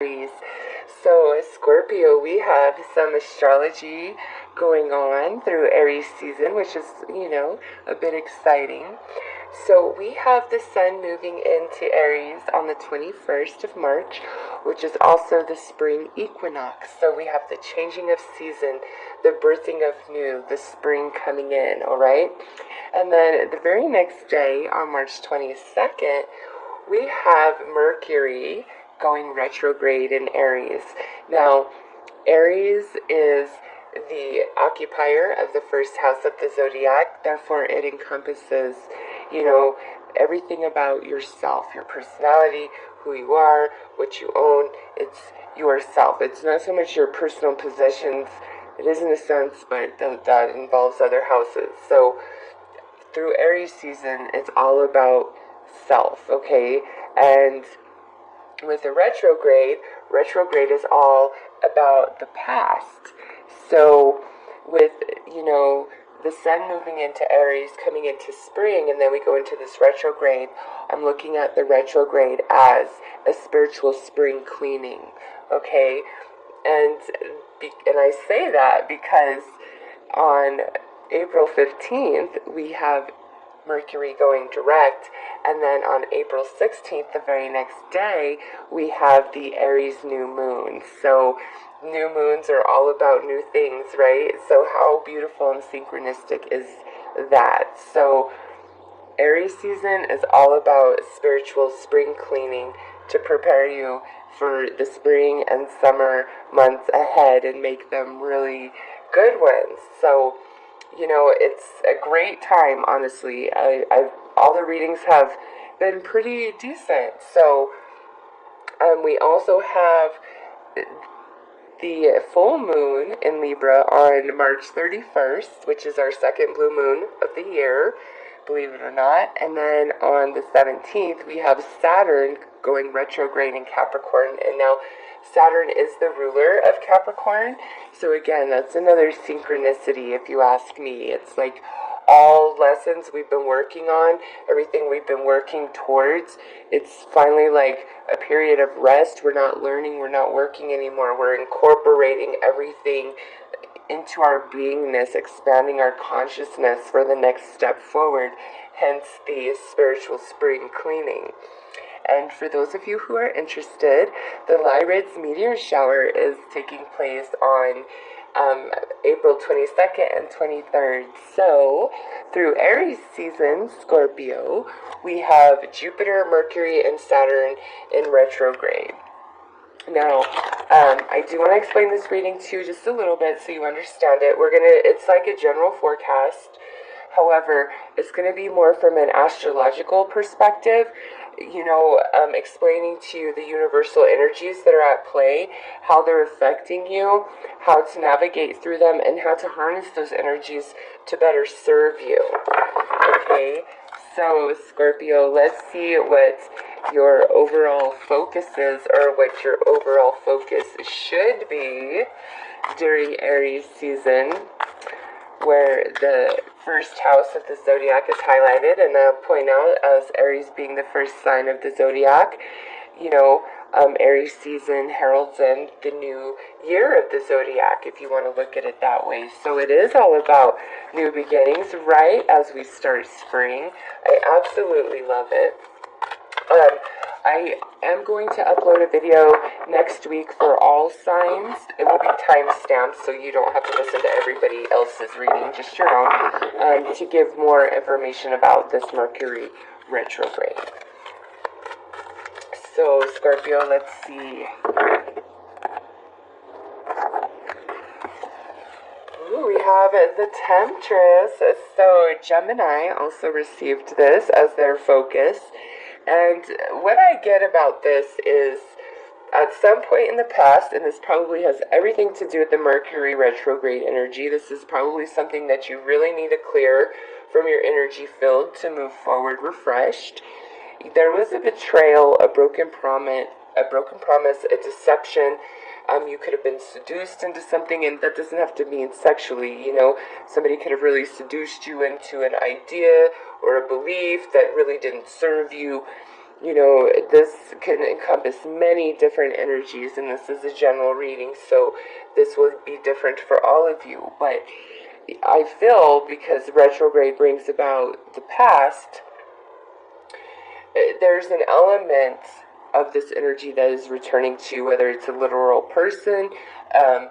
Aries. So, Scorpio, we have some astrology going on through Aries season, which is, a bit exciting. So, we have the sun moving into Aries on the 21st of March, which is also the spring equinox. So, we have the changing of season, the birthing of new, the spring coming in, all right? And then the very next day, on March 22nd, we have Mercury going retrograde in Aries. Now, Aries is the occupier of the first house of the zodiac, therefore it encompasses, everything about yourself, your personality, who you are, what you own. It's yourself. It's not so much your personal possessions. It is in a sense, but that involves other houses. So through Aries season, it's all about self, okay? And with the retrograde is all about the past. So with, the sun moving into Aries, coming into spring, and then we go into this retrograde, I'm looking at the retrograde as a spiritual spring cleaning, okay? And I say that because on April 15th, we have Mercury going direct, and then on April 16th, the very next day, we have the Aries new moon. So new moons are all about new things, right? So how beautiful and synchronistic is that? So Aries season is all about spiritual spring cleaning to prepare you for the spring and summer months ahead and make them really good ones. So it's a great time, honestly. All the readings have been pretty decent. So, we also have the full moon in Libra on March 31st, which is our second blue moon of the year, believe it or not. And then on the 17th, we have Saturn going retrograde in Capricorn. And now Saturn is the ruler of Capricorn. So again, that's another synchronicity, if you ask me. It's like all lessons we've been working on, everything we've been working towards, it's finally like a period of rest. We're not learning, we're not working anymore. We're incorporating everything into our beingness, expanding our consciousness for the next step forward, hence the spiritual spring cleaning. And for those of you who are interested, the Lyrids meteor shower is taking place on April 22nd and 23rd. So, through Aries season, Scorpio, we have Jupiter, Mercury, and Saturn in retrograde. Now, I do want to explain this reading to you just a little bit so you understand it. It's like a general forecast. However, it's going to be more from an astrological perspective, explaining to you the universal energies that are at play, how they're affecting you, how to navigate through them, and how to harness those energies to better serve you. Okay, so Scorpio, let's see what your overall focus is, or what your overall focus should be during Aries season, where the first house of the zodiac is highlighted. And I'll point out, as Aries being the first sign of the zodiac, Aries season heralds in the new year of the zodiac, if you want to look at it that way. So it is all about new beginnings right as we start spring. I absolutely love it. I am going to upload a video next week for all signs. It will be time-stamped, so you don't have to listen to everybody else's reading, just your own, to give more information about this Mercury retrograde. So, Scorpio, let's see. Ooh, we have the Temptress. So, Gemini also received this as their focus. And what I get about this is, at some point in the past, and this probably has everything to do with the Mercury retrograde energy, this is probably something that you really need to clear from your energy field to move forward refreshed. There was a betrayal, a broken promise, a deception. You could have been seduced into something, and that doesn't have to mean sexually, Somebody could have really seduced you into an idea or a belief that really didn't serve you. this can encompass many different energies, and this is a general reading, so this will be different for all of you. But I feel because retrograde brings about the past, there's an element of this energy that is returning to, whether it's a literal person, an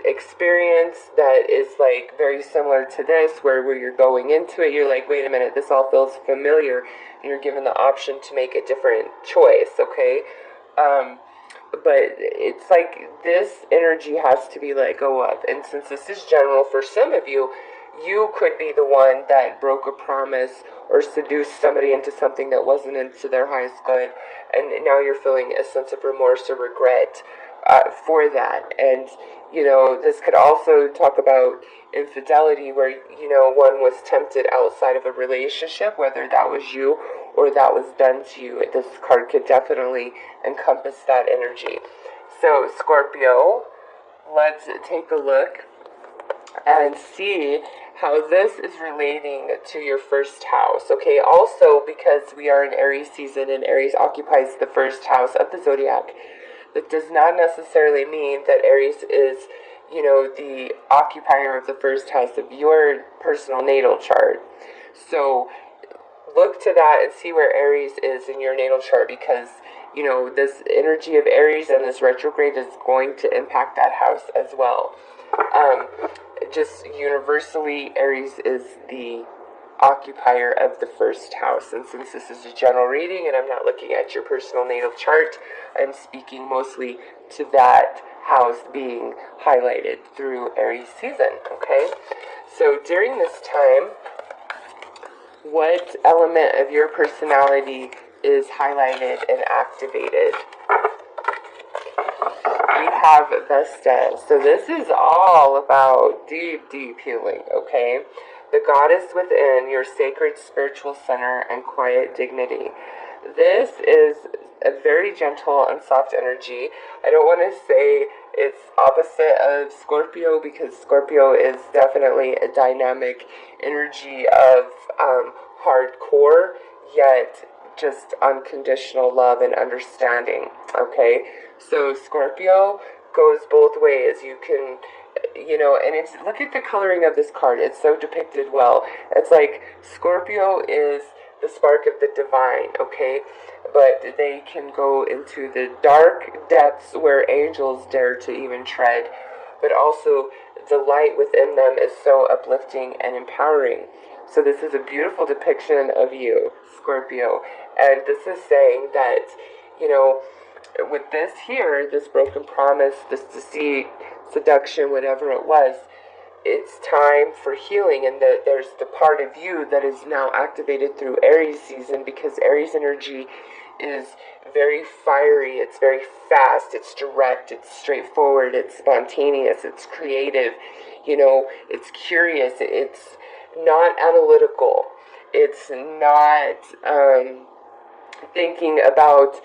experience that is like very similar to this, where you're going into it, you're like, wait a minute, this all feels familiar, and you're given the option to make a different choice, okay? But it's like this energy has to be let go of. And since this is general for some of you, you could be the one that broke a promise or seduced somebody into something that wasn't into their highest good, and now you're feeling a sense of remorse or regret for that. And this could also talk about infidelity, where one was tempted outside of a relationship, whether that was you or that was done to you. This card could definitely encompass that energy. So Scorpio, let's take a look and see how this is relating to your first house. Okay, also because we are in Aries season and Aries occupies the first house of the zodiac, that does not necessarily mean that Aries is, the occupier of the first house of your personal natal chart. So look to that and see where Aries is in your natal chart, because this energy of Aries and this retrograde is going to impact that house as well. Just universally, Aries is the occupier of the first house. And since this is a general reading and I'm not looking at your personal natal chart, I'm speaking mostly to that house being highlighted through Aries season, okay? So during this time, what element of your personality is highlighted and activated? We have Vesta. So this is all about deep, deep healing, okay? The goddess within, your sacred spiritual center and quiet dignity. This is a very gentle and soft energy. I don't want to say it's opposite of Scorpio, because Scorpio is definitely a dynamic energy of hardcore, yet just unconditional love and understanding, okay? So Scorpio goes both ways. You can, and it's, look at the coloring of this card. It's so depicted well. It's like Scorpio is the spark of the divine, okay? But they can go into the dark depths where angels dare to even tread. But also the light within them is so uplifting and empowering. So this is a beautiful depiction of you, Scorpio. And this is saying that, with this here, this broken promise, this deceit, seduction, whatever it was, it's time for healing. And there's the part of you that is now activated through Aries season, because Aries energy is very fiery, it's very fast, it's direct, it's straightforward, it's spontaneous, it's creative, it's curious, it's not analytical, it's not thinking about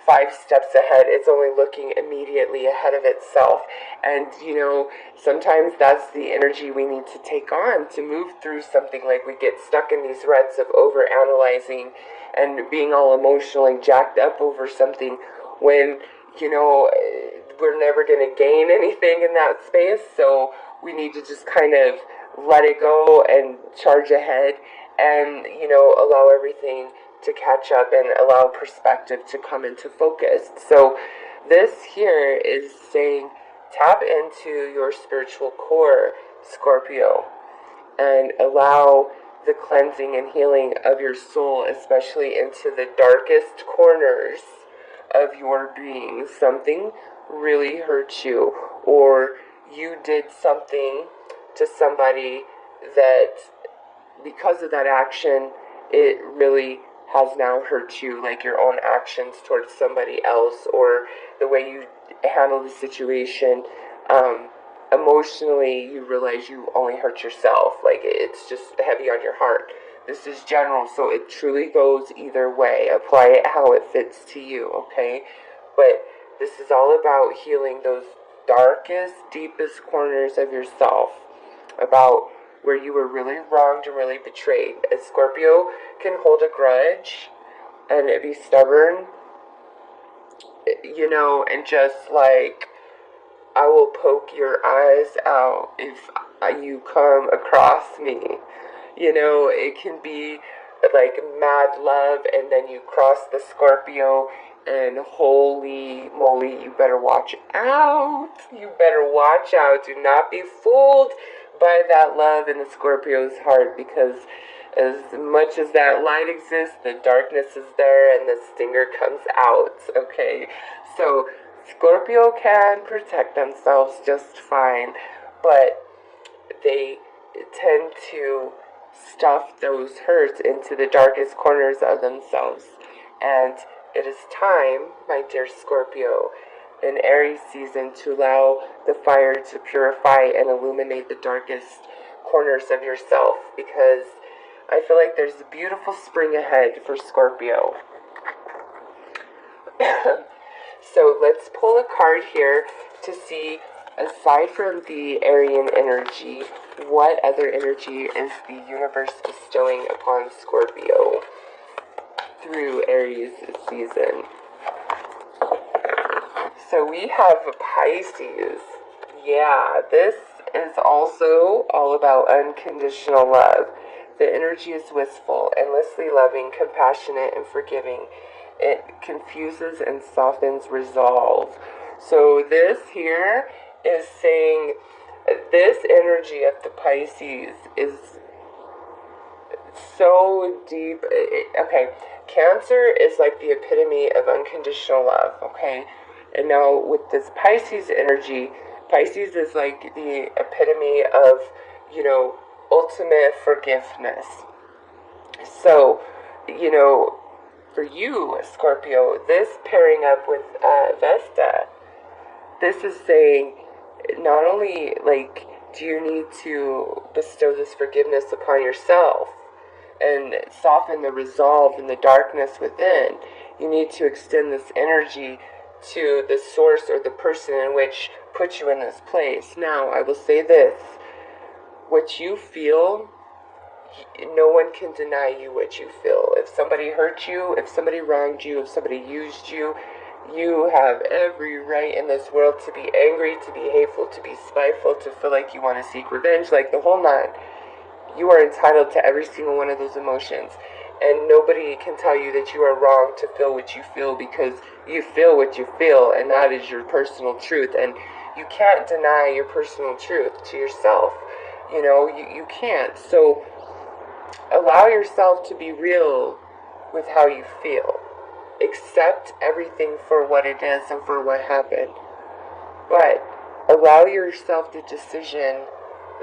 5 steps ahead. It's only looking immediately ahead of itself. And sometimes that's the energy we need to take on to move through something. Like, we get stuck in these ruts of over analyzing and being all emotionally jacked up over something, when we're never going to gain anything in that space. So we need to just kind of let it go and charge ahead, and allow everything to catch up and allow perspective to come into focus. So this here is saying, tap into your spiritual core, Scorpio, and allow the cleansing and healing of your soul, especially into the darkest corners of your being. Something really hurt you, or you did something to somebody that, because of that action, it really has now hurt you, like your own actions towards somebody else, or the way you handle the situation. Emotionally, you realize you only hurt yourself. Like, it's just heavy on your heart. This is general, so it truly goes either way. Apply it how it fits to you, okay? But this is all about healing those darkest, deepest corners of yourself, about where you were really wronged and really betrayed. A Scorpio can hold a grudge and be stubborn, and just like, I will poke your eyes out if you come across me. It can be like mad love, and then you cross the Scorpio, and holy moly, you better watch out. You better watch out. Do not be fooled by that love in the Scorpio's heart, because as much as that light exists, the darkness is there, and the stinger comes out, okay? So Scorpio can protect themselves just fine, but they tend to stuff those hurts into the darkest corners of themselves. And it is time, my dear Scorpio, in Aries season, to allow the fire to purify and illuminate the darkest corners of yourself, because I feel like there's a beautiful spring ahead for Scorpio. So let's pull a card here to see, aside from the Aryan energy, what other energy is the universe bestowing upon Scorpio through Aries season. So we have Pisces. Yeah, this is also all about unconditional love. The energy is wistful, endlessly loving, compassionate, and forgiving. It confuses and softens resolve. So this here is saying this energy of the Pisces is so deep. Okay, Cancer is like the epitome of unconditional love, okay? And now with this Pisces energy, Pisces is like the epitome of, ultimate forgiveness. So, for you, Scorpio, this pairing up with Vesta, this is saying not only do you need to bestow this forgiveness upon yourself and soften the resolve and the darkness within, you need to extend this energy to the source or the person in which put you in this place. Now, I will say this. What you feel, no one can deny you what you feel. If somebody hurt you, if somebody wronged you, if somebody used you, you have every right in this world to be angry, to be hateful, to be spiteful, to feel like you want to seek revenge, like the whole nine. You are entitled to every single one of those emotions. And nobody can tell you that you are wrong to feel what you feel, because you feel what you feel, and that is your personal truth. And you can't deny your personal truth to yourself. You can't. So allow yourself to be real with how you feel. Accept everything for what it is and for what happened. But allow yourself the decision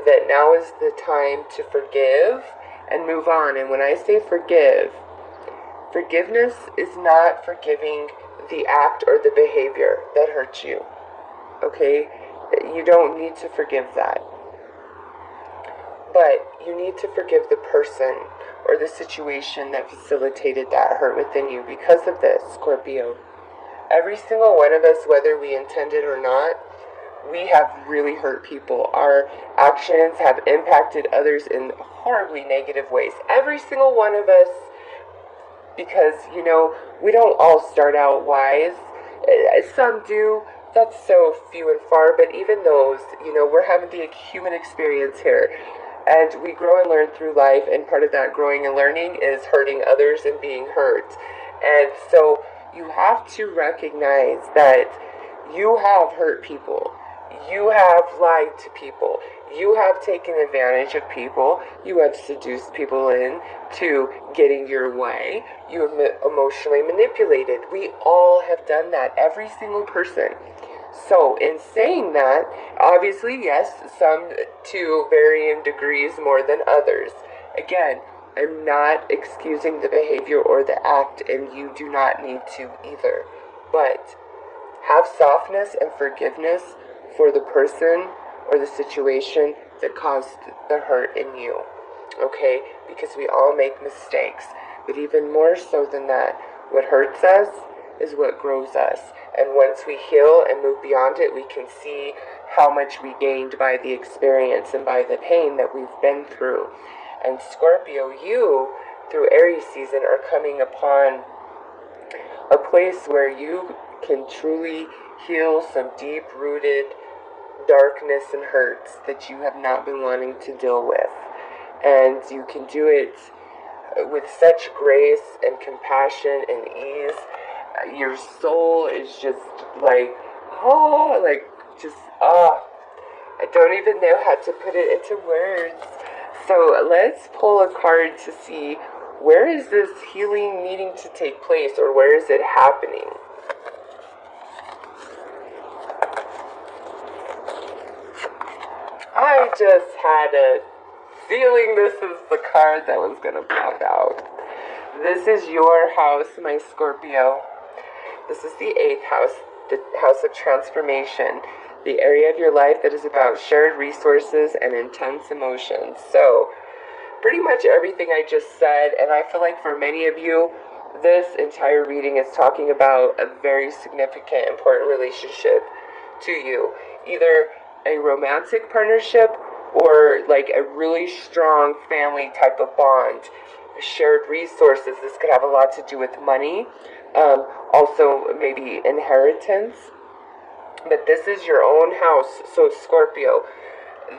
that now is the time to forgive and move on. And when I say forgive, forgiveness is not forgiving the act or the behavior that hurt you. Okay? You don't need to forgive that. But you need to forgive the person or the situation that facilitated that hurt within you. Because of this, Scorpio, every single one of us, whether we intended or not, we have really hurt people. Our actions have impacted others in horribly negative ways. Every single one of us, because, we don't all start out wise. Some do. That's so few and far. But even those, we're having the human experience here. And we grow and learn through life, and part of that growing and learning is hurting others and being hurt. And so you have to recognize that you have hurt people. You have lied to people. You have taken advantage of people. You have seduced people into getting your way. You have emotionally manipulated. We all have done that. Every single person. So, in saying that, obviously, yes, some to varying degrees more than others. Again, I'm not excusing the behavior or the act, and you do not need to either. But have softness and forgiveness for the person or the situation that caused the hurt in you. Okay? Because we all make mistakes. But even more so than that, what hurts us is what grows us. And once we heal and move beyond it, we can see how much we gained by the experience and by the pain that we've been through. And Scorpio, you, through Aries season, are coming upon a place where you can truly heal some deep-rooted darkness and hurts that you have not been wanting to deal with. And you can do it with such grace and compassion and ease. Your soul is just like, oh, like just, I don't even know how to put it into words. So let's pull a card to see, where is this healing needing to take place, or where is it happening? I just had a feeling this is the card that was going to pop out. This is your house, my Scorpio. This is the 8th house, the house of transformation, the area of your life that is about shared resources and intense emotions. So, pretty much everything I just said, and I feel like for many of you, this entire reading is talking about a very significant, important relationship to you. Either a romantic partnership or like a really strong family type of bond. Shared resources. This could have a lot to do with money. Also maybe inheritance. But this is your own house. So Scorpio,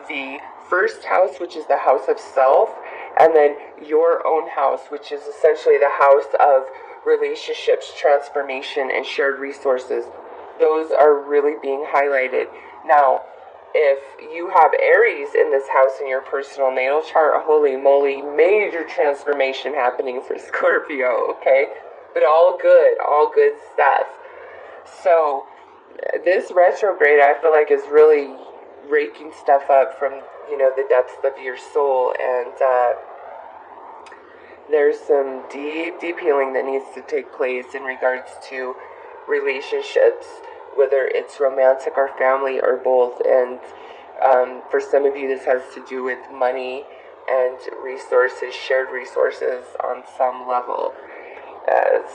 the first house, which is the house of self, and then your own house, which is essentially the house of relationships, transformation, and shared resources. Those are really being highlighted. Now, if you have Aries in this house in your personal natal chart, holy moly, major transformation happening for Scorpio, okay? But all good stuff. So, this retrograde, I feel like, is really raking stuff up from, the depths of your soul, and there's some deep healing that needs to take place in regards to relationships, whether it's romantic or family or both. And for some of you, this has to do with money and resources, shared resources on some level.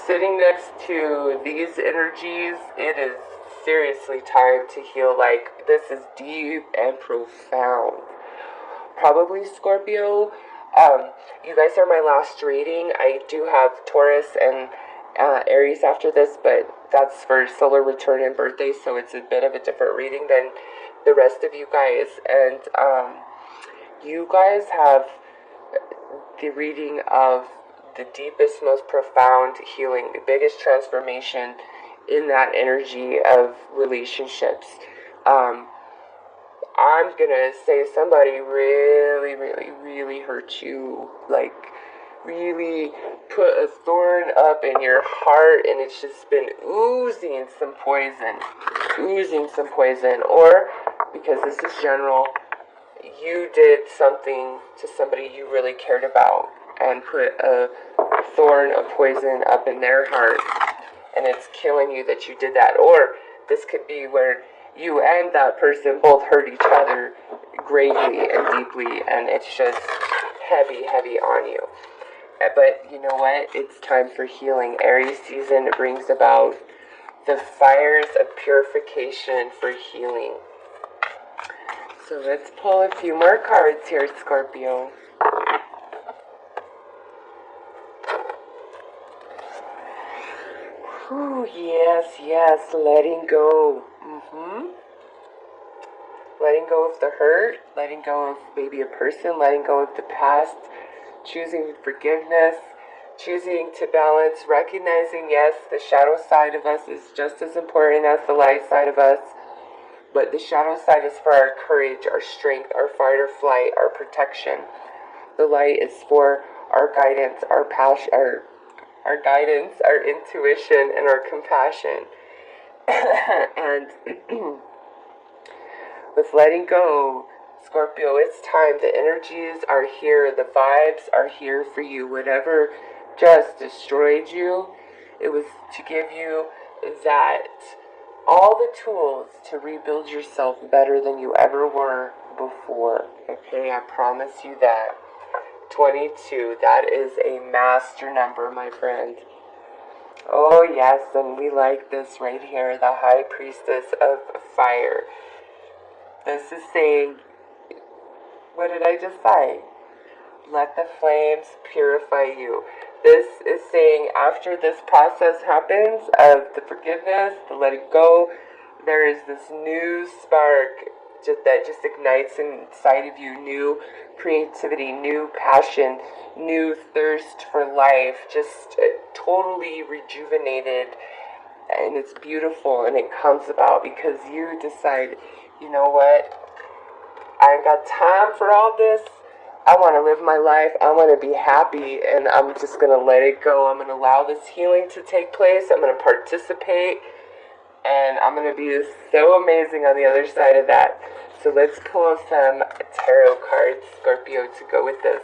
Sitting next to these energies, it is seriously time to heal. Like, this is deep and profound. Probably Scorpio, you guys are my last reading. I do have Taurus and Aries after this, but that's for solar return and birthday, so it's a bit of a different reading than the rest of you guys. And you guys have the reading of the deepest, most profound healing, the biggest transformation in that energy of relationships. I'm gonna say somebody really hurt you, like really put a thorn up in your heart, and it's just been oozing some poison, or because this is general, you did something to somebody you really cared about and put a thorn of poison up in their heart, and it's killing you that you did that. Or this could be where you and that person both hurt each other gravely and deeply, and it's just heavy on you. But you know what? It's time for healing. Aries season brings about the fires of purification for healing. So let's pull a few more cards here, Scorpio. Ooh, yes, letting go. Letting go of the hurt, letting go of maybe a person, letting go of the past, choosing forgiveness, choosing to balance, recognizing, yes, the shadow side of us is just as important as the light side of us, but the shadow side is for our courage, our strength, our fight or flight, our protection. The light is for our guidance, our passion, our guidance, our intuition, and our compassion. And with letting go, Scorpio, it's time. The energies are here. The vibes are here for you. Whatever just destroyed you, it was to give you that, all the tools to rebuild yourself better than you ever were before. Okay, I promise you that. 22, that is a master number, my friend. Oh yes, and we like this right here, the High Priestess of Fire. This is saying, what did I just say? Let the flames purify you. This is saying after this process happens of the forgiveness, the let it go, there is this new spark that just ignites inside of you new creativity, new passion, new thirst for life, just totally rejuvenated. And it's beautiful, and it comes about because you decide, you know what, I ain't got time for all this. I want to live my life. I want to be happy, and I'm just going to let it go. I'm going to allow this healing to take place. I'm going to participate, and I'm going to be so amazing on the other side of that. So let's pull some tarot cards, Scorpio, to go with this.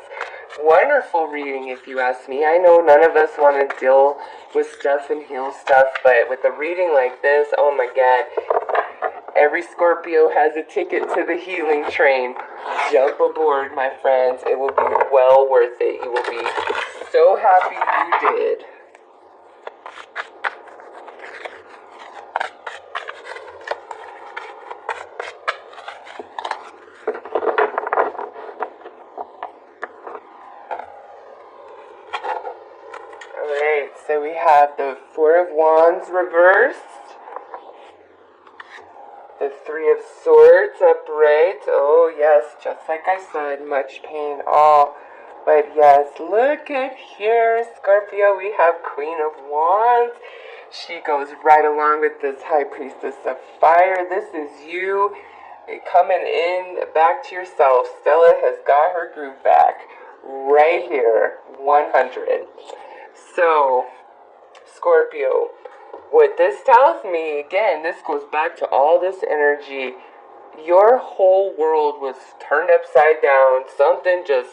Wonderful reading, if you ask me. I know none of us want to deal with stuff and heal stuff, but with a reading like this, oh my God, every Scorpio has a ticket to the healing train. Jump aboard, my friends. It will be well worth it. You will be so happy you did. Alright, so we have the Four of Wands reversed. The Three of Swords upright. Oh, yes, just like I said, much pain. Oh, but yes, look at here, Scorpio. We have Queen of Wands. She goes right along with this High Priestess of Fire. This is you coming in back to yourself. Stella has got her groove back right here, 100. So, Scorpio, what this tells me, again, this goes back to all this energy. Your whole world was turned upside down. Something just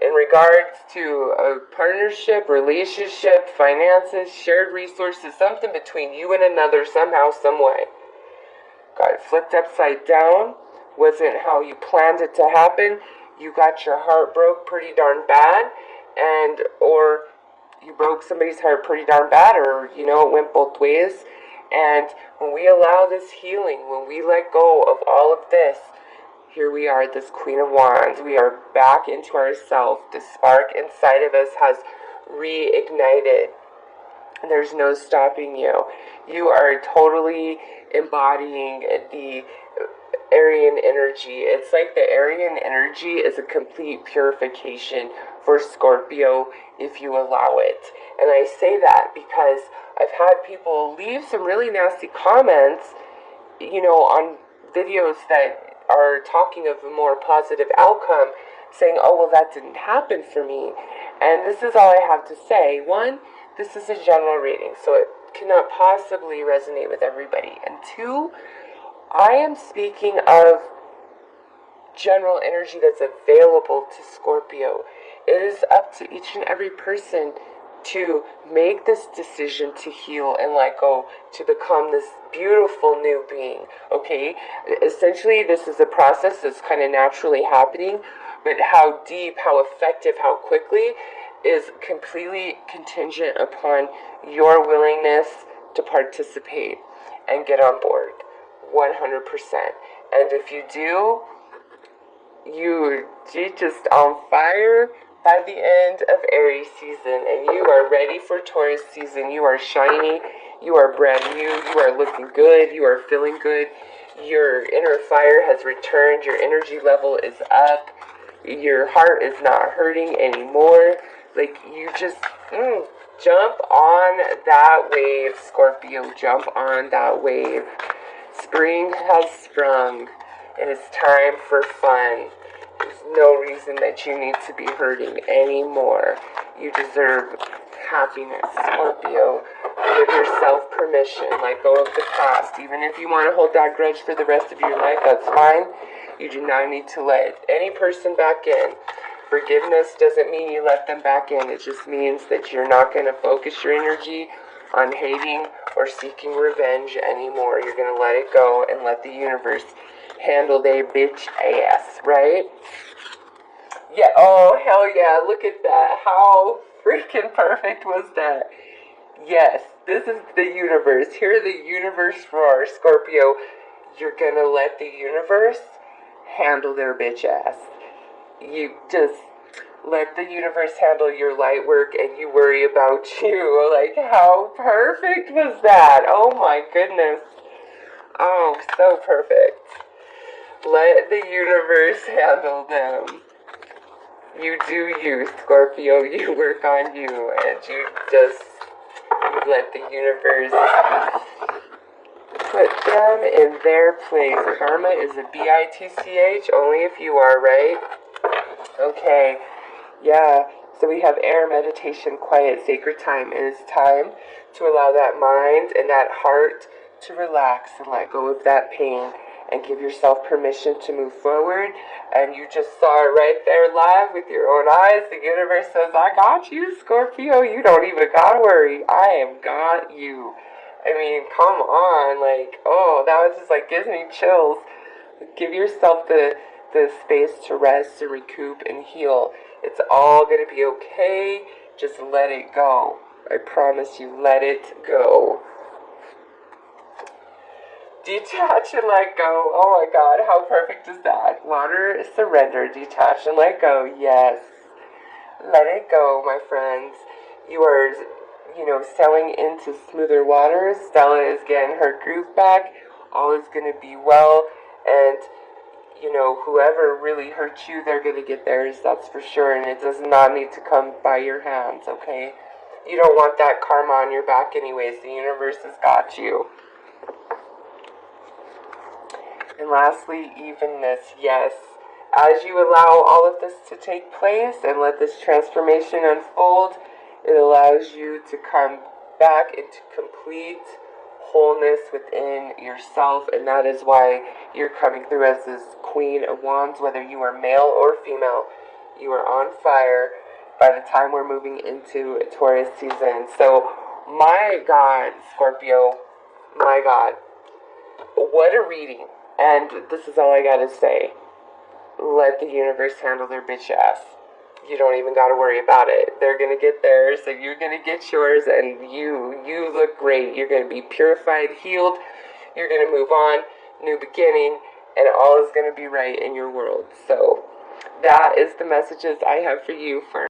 in regards to a partnership, relationship, finances, shared resources, something between you and another somehow, some way. Got flipped upside down. Wasn't how you planned it to happen. You got your heart broke pretty darn bad, or you broke somebody's heart pretty darn bad, or, it went both ways. And when we allow this healing, when we let go of all of this, here we are, this Queen of Wands. We are back into ourselves. The spark inside of us has reignited. There's no stopping you. You are totally embodying the Aryan energy. It's like the Aryan energy is a complete purification for Scorpio if you allow it. And I say that because I've had people leave some really nasty comments, on videos that are talking of a more positive outcome, saying, oh, well, that didn't happen for me. And this is all I have to say. One, this is a general reading, so it cannot possibly resonate with everybody. And two, I am speaking of general energy that's available to Scorpio. It is up to each and every person to make this decision to heal and let go, to become this beautiful new being, okay? Essentially, this is a process that's kind of naturally happening, but how deep, how effective, how quickly is completely contingent upon your willingness to participate and get on board, 100%. And if you do, you're just on fire by the end of Aries season, and you are ready for Taurus season. You are shiny, you are brand new, you are looking good, you are feeling good, your inner fire has returned, your energy level is up, your heart is not hurting anymore. Like, you just jump on that wave, Scorpio. Jump on that wave. Spring has sprung, and it's time for fun. There's no reason that you need to be hurting anymore. You deserve happiness, Scorpio. Give yourself permission. Let go of the past. Even if you want to hold that grudge for the rest of your life, that's fine. You do not need to let any person back in. Forgiveness doesn't mean you let them back in. It just means that you're not going to focus your energy on hating or seeking revenge anymore. You're going to let it go and let the universe handle their bitch ass, right? Yeah, oh, hell yeah, look at that. How freaking perfect was that? Yes, this is the universe. Here the universe for Scorpio. You're going to let the universe handle their bitch ass. You just let the universe handle your light work and you worry about you. Like, how perfect was that? Oh my goodness. Oh, so perfect. Let the universe handle them. You do you, Scorpio. You work on you, and you let the universe put them in their place. Karma is a bitch, only if you are, right? Okay, yeah. So we have air, meditation, quiet, sacred time. It is time to allow that mind and that heart to relax and let go of that pain and give yourself permission to move forward. And you just saw it right there live with your own eyes. The universe says, I got you, Scorpio. You don't even gotta worry. I have got you. I mean, come on. Like, oh, that was just like, gives me chills. Give yourself the space to rest and recoup and heal. It's all gonna be okay. Just let it go. I promise you, let it go. Detach and let go. Oh my God, how perfect is that? Water, surrender, detach and let go. Yes. Let it go, my friends. You are, sailing into smoother waters. Stella is getting her groove back. All is going to be well. And, whoever really hurt you, they're going to get theirs, that's for sure. And it does not need to come by your hands, okay? You don't want that karma on your back anyways. The universe has got you. And lastly, evenness. Yes. As you allow all of this to take place and let this transformation unfold, it allows you to come back into complete wholeness within yourself. And that is why you're coming through as this Queen of Wands, whether you are male or female. You are on fire by the time we're moving into a Taurus season. So, my God, Scorpio, my God, what a reading. And this is all I gotta say. Let the universe handle their bitch ass. You don't even gotta worry about it. They're gonna get theirs, and you're gonna get yours, and you look great. You're gonna be purified, healed. You're gonna move on, new beginning, and all is gonna be right in your world. So, that is the messages I have for you for